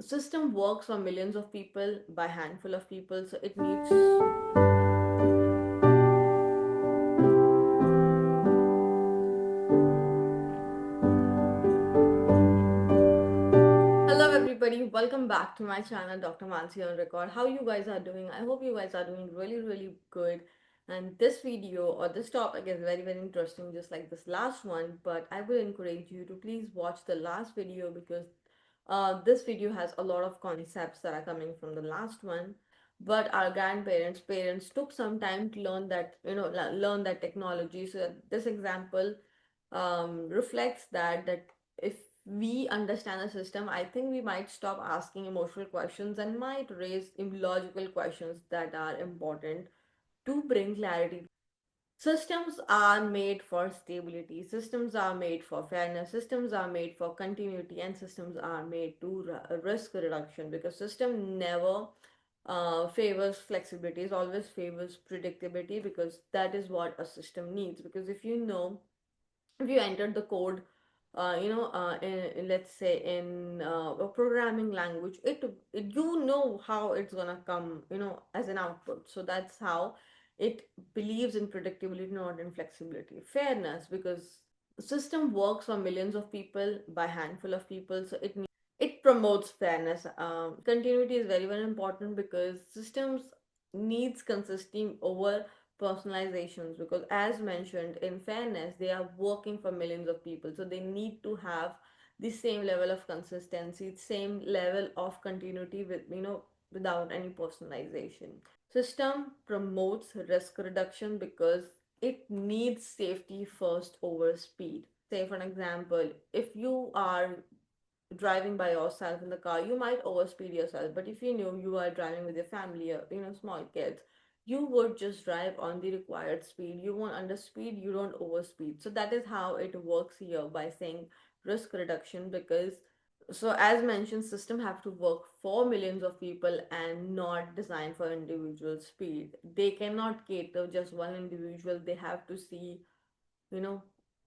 system works for millions of people by handful of people, so it needs. Hello everybody, welcome back to my channel Dr. Mansi on record. How you guys are doing? I hope you guys are doing really good. And this video or this topic is very interesting, just like this last one, but I will encourage you to please watch the last video because this video has a lot of concepts that are coming from the last one. But our grandparents, parents took some time to learn that, learn that technology. So this example reflects that if we understand the system, I think we might stop asking emotional questions and might raise logical questions that are important to bring clarity. Systems are made for stability, systems are made for fairness, systems are made for continuity, and systems are made to risk reduction, because system never favors flexibility, it always favors predictability, because that is what a system needs. Because if you entered the code let's say in a programming language, it you know how it's gonna come, as an output. So that's how it believes in predictability, not in flexibility. Fairness, because the system works for millions of people by handful of people, so it promotes fairness. Continuity is very important, because systems needs consistency over personalizations, because as mentioned, in fairness they are working for millions of people, so they need to have the same level of consistency, same level of continuity, with without any personalization. System promotes risk reduction because it needs safety first over speed. Say for an example, if you are driving by yourself in the car, you might overspeed yourself. But if you know you are driving with your family or small kids, you would just drive on the required speed. You won't underspeed, you don't overspeed. So that is how it works here by saying risk reduction. Because so as mentioned, system have to work for millions of people and not designed for individual speed. They cannot cater just one individual. They have to see you know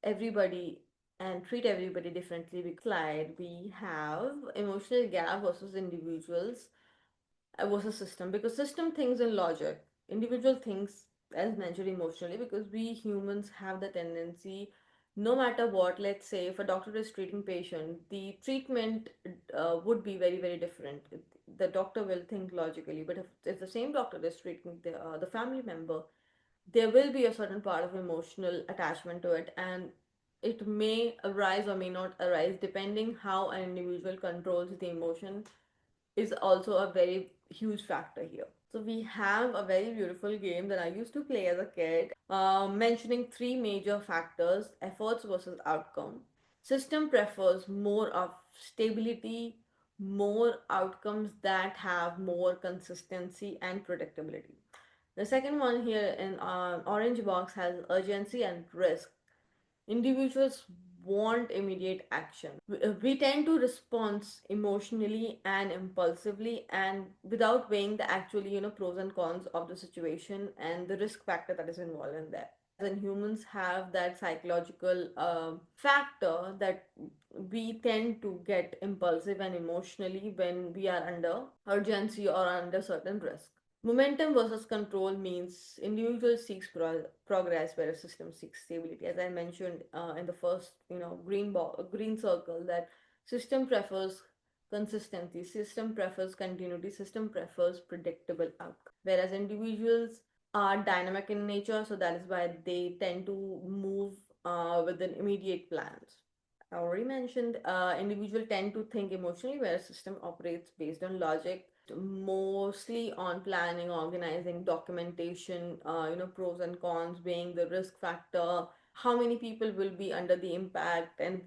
everybody and treat everybody differently. Because slide we have emotional gap versus individuals versus system, because system thinks in logic, individual thinks, as mentioned, emotionally, because we humans have the tendency, no matter what. Let's say if a doctor is treating patient, the treatment would be very different. The doctor will think logically, but if the same doctor is treating the family member, there will be a certain part of emotional attachment to it, and it may arise or may not arise depending how an individual controls the emotion, is also a very huge factor here. So we have a very beautiful game that I used to play as a kid, mentioning three major factors: efforts versus outcome. System prefers more of stability, more outcomes that have more consistency and predictability. The second one here in orange box has urgency and risk. Individuals want immediate action. We tend to respond emotionally and impulsively, and without weighing the actual, pros and cons of the situation and the risk factor that is involved in that. And humans have that psychological factor that we tend to get impulsive and emotionally when we are under urgency or under certain risk. Momentum versus control means individual seeks progress, whereas system seeks stability. As I mentioned in the first, green circle, that system prefers consistency, system prefers continuity, system prefers predictable outcome, whereas individuals are dynamic in nature, so that is why they tend to move within immediate plans. I already mentioned individual tend to think emotionally, whereas system operates based on logic, mostly on planning, organizing, documentation, pros and cons, weighing the risk factor, how many people will be under the impact, and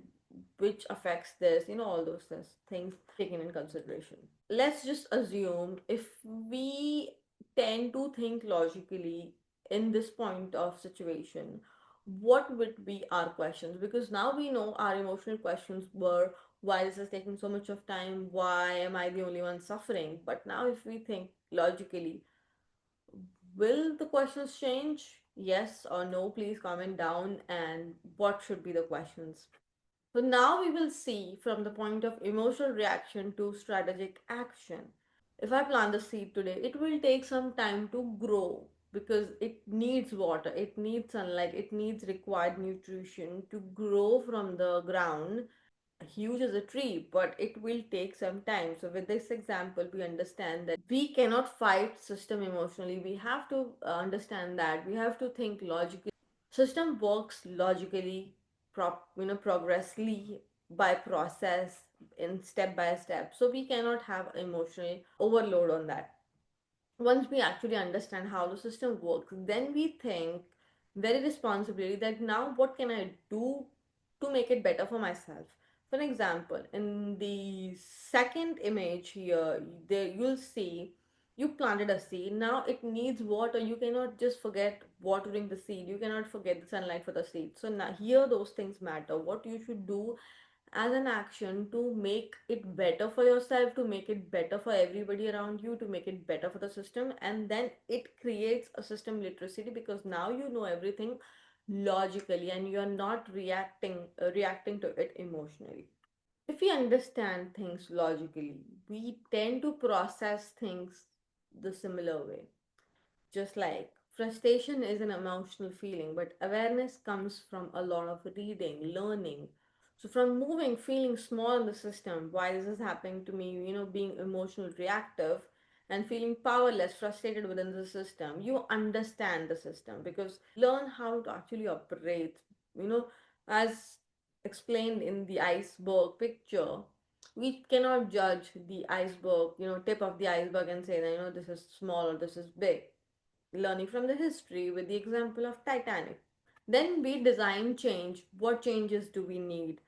which affects this, all those things taken in consideration. Let's just assume if we tend to think logically in this point of situation, what would be our questions? Because now we know our emotional questions were, why this is taking so much of time, why am I the only one suffering? But now if we think logically, will the questions change? Yes or no? Please comment down, and what should be the questions? So now we will see from the point of emotional reaction to strategic action. If I plant the seed today, it will take some time to grow because it needs water, it needs sunlight, it needs required nutrition to grow from the ground huge as a tree, but it will take some time. So with this example, we understand that we cannot fight system emotionally. We have to understand that we have to think logically. System works logically, progressively by process in step by step. So we cannot have emotional overload on that. Once we actually understand how the system works, then we think very responsibly that now what can I do to make it better for myself. For example, in the second image here, there you'll see you planted a seed. Now it needs water. You cannot just forget watering the seed. You cannot forget the sunlight for the seed. So now here those things matter. What you should do as an action to make it better for yourself, to make it better for everybody around you, to make it better for the system, and then it creates a system literacy because now you know everything logically and you're not reacting to it emotionally. If we understand things logically, we tend to process things the similar way. Just like frustration is an emotional feeling, but awareness comes from a lot of reading, learning. So, from moving, feeling small in the system, why this is happening to me, being emotional, reactive, and feeling powerless, frustrated within the system, you understand the system because learn how to actually operate. As explained in the iceberg picture, we cannot judge the iceberg, tip of the iceberg and say that, this is small or this is big, learning from the history with the example of Titanic. Then we design change. What changes do we need?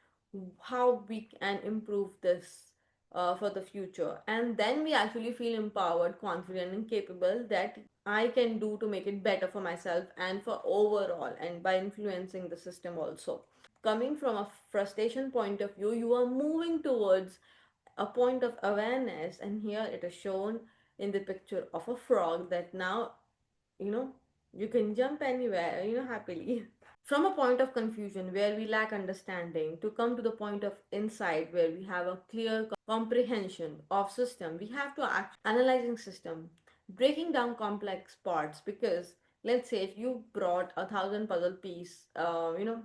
How we can improve this for the future? And then we actually feel empowered, confident, and capable that I can do to make it better for myself and for overall, and by influencing the system also. Coming from a frustration point of view, you are moving towards a point of awareness, and here it is shown in the picture of a frog that now you know you can jump anywhere happily. From a point of confusion where we lack understanding to come to the point of insight where we have a clear comprehension of system, we have to act analyzing system, breaking down complex parts. Because let's say if you brought 1,000 puzzle piece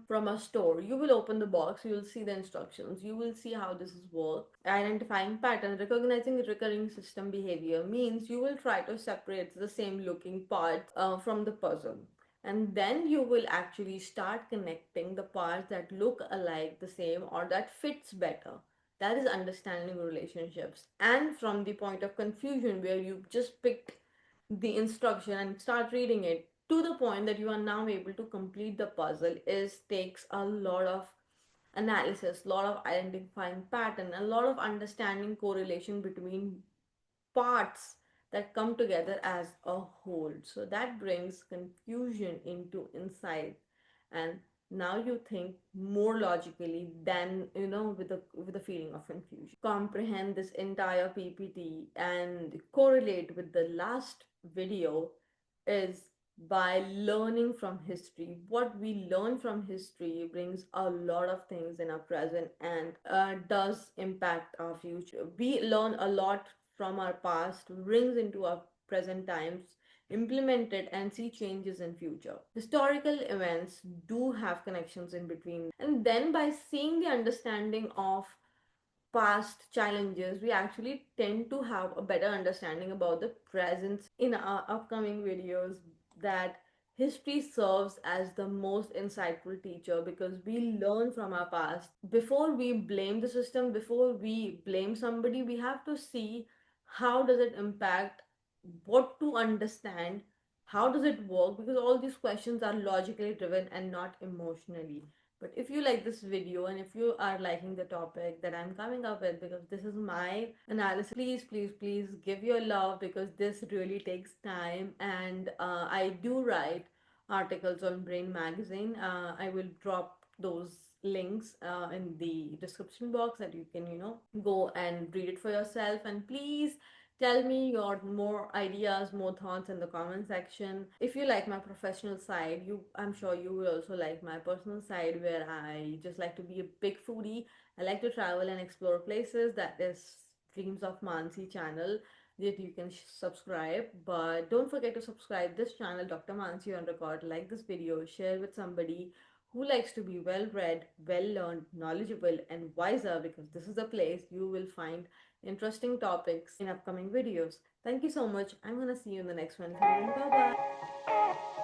from a store, you will open the box, you will see the instructions, you will see how this is work. Identifying pattern, recognizing recurring system behavior means you will try to separate the same looking parts from the puzzle, and then you will actually start connecting the parts that look alike, the same, or that fits better. That is understanding relationships. And from the point of confusion where you just picked the instruction and start reading it to the point that you are now able to complete the puzzle, is takes a lot of analysis, a lot of identifying pattern, a lot of understanding correlation between parts that come together as a whole. So that brings confusion into insight, and now you think more logically than with the feeling of confusion. Comprehend this entire PPT and correlate with the last video is by learning from history. What we learn from history brings a lot of things in our present and does impact our future. We learn a lot from our past, brings into our present times, implement it, and see changes in future. Historical events do have connections in between, and then by seeing the understanding of past challenges, we actually tend to have a better understanding about the present. In our upcoming videos, that history serves as the most insightful teacher because we learn from our past. Before we blame the system, before we blame somebody, we have to see how does it impact, what to understand, how does it work, because all these questions are logically driven and not emotionally. But if you like this video and if you are liking the topic that I'm coming up with, because this is my analysis, please, please, please give your love because this really takes time. And I do write articles on Brain Magazine. I will drop those links in the description box that you can, go and read it for yourself. And please Tell me your more ideas, more thoughts in the comment section. If you like my professional side, I'm sure you will also like my personal side where I just like to be a big foodie. I like to travel and explore places. That is Dreams of Mansi channel that you can subscribe. But don't forget to subscribe this channel, Dr. Mansi on Record. Like this video, share with somebody who likes to be well read, well learned, knowledgeable, and wiser, because this is the place you will find interesting topics in upcoming videos. Thank you so much. I'm gonna see you in the next one. Bye bye.